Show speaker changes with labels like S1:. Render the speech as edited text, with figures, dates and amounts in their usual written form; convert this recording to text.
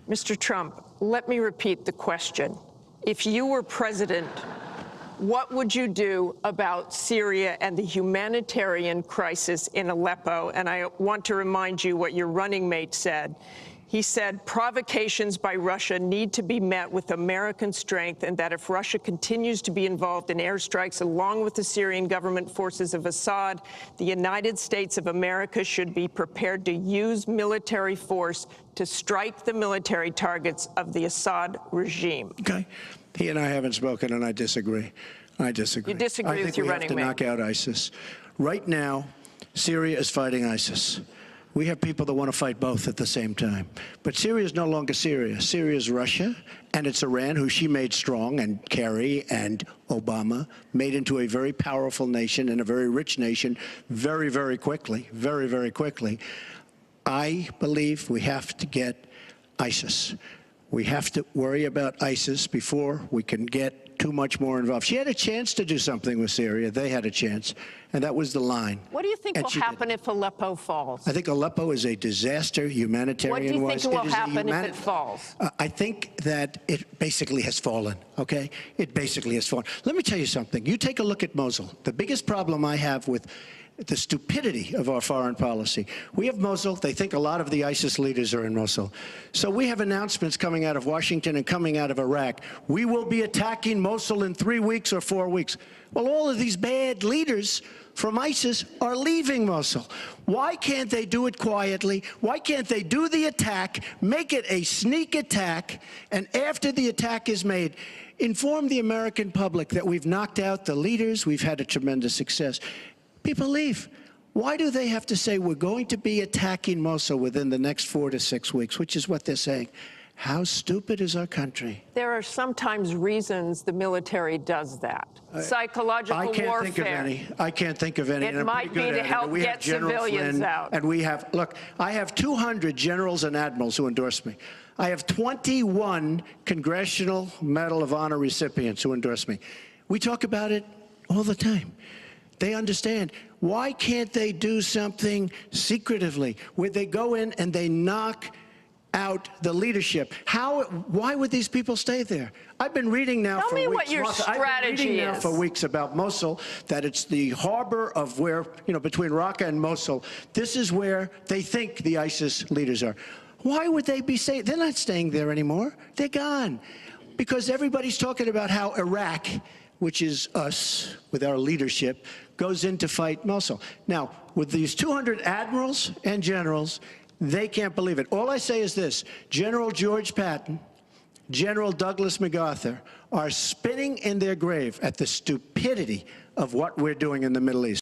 S1: Mr. Trump, let me repeat the question. If you were president, what would you do about Syria and the humanitarian crisis in Aleppo? And I want to remind you what your running mate said. He said provocations by Russia need to be met with American strength, and that if Russia continues to be involved in airstrikes along with the Syrian government forces of Assad, the United States of America should be prepared to use military force to strike the military targets of the Assad regime.
S2: Okay. He and I haven't spoken, and I disagree. I disagree.
S1: You disagree with your running mate?
S2: I think we have to knock out ISIS. Right now, Syria is fighting ISIS. We have people that want to fight both at the same time. But Syria is no longer Syria. Syria is Russia, and it's Iran, who she made strong, and Kerry and Obama made into a very powerful nation and a very rich nation very, very quickly, very, very quickly. I believe we have to get ISIS. We have to worry about ISIS before we can get too much more involved. She had a chance to do something with Syria. They had a chance, and that was the line.
S1: What do you think will happen if Aleppo falls?
S2: I think Aleppo is a disaster, humanitarian-wise.
S1: What do you think will happen if it falls?
S2: I think that it basically has fallen, okay? It basically has fallen. Let me tell you something. You take a look at Mosul. The biggest problem I have with the stupidity of our foreign policy. We have Mosul. They think a lot of the ISIS leaders are in Mosul. So we have announcements coming out of Washington and coming out of Iraq. We will be attacking Mosul in 3 weeks or 4 weeks. Well, all of these bad leaders from ISIS are leaving Mosul. Why can't they do it quietly? Why can't they do the attack, make it a sneak attack, and after the attack is made, inform the American public that we've knocked out the leaders, we've had a tremendous success. People leave. Why do they have to say we're going to be attacking Mosul within the next 4 to 6 weeks, which is what they're saying? How stupid is our country?
S1: There are sometimes reasons the military does that. Psychological warfare.
S2: I can't think of any.
S1: It might be to help get civilians out.
S2: And we have, look, I have 200 generals and admirals who endorse me. I have 21 Congressional Medal of Honor recipients who endorse me. We talk about it all the time. They understand. Why can't they do something secretively where they go in and they knock out the leadership? Why would these people stay there? I've been reading now for weeks.
S1: Tell me what your strategy is.
S2: For weeks about Mosul, that it's the harbor of where, between Raqqa and Mosul. This is where they think the ISIS leaders are. Why would they be staying? They're not staying there anymore. They're gone. Because everybody's talking about how Iraq, which is us, with our leadership, goes in to fight Mosul. Now, with these 200 admirals and generals, they can't believe it. All I say is this: General George Patton, General Douglas MacArthur are spinning in their grave at the stupidity of what we're doing in the Middle East.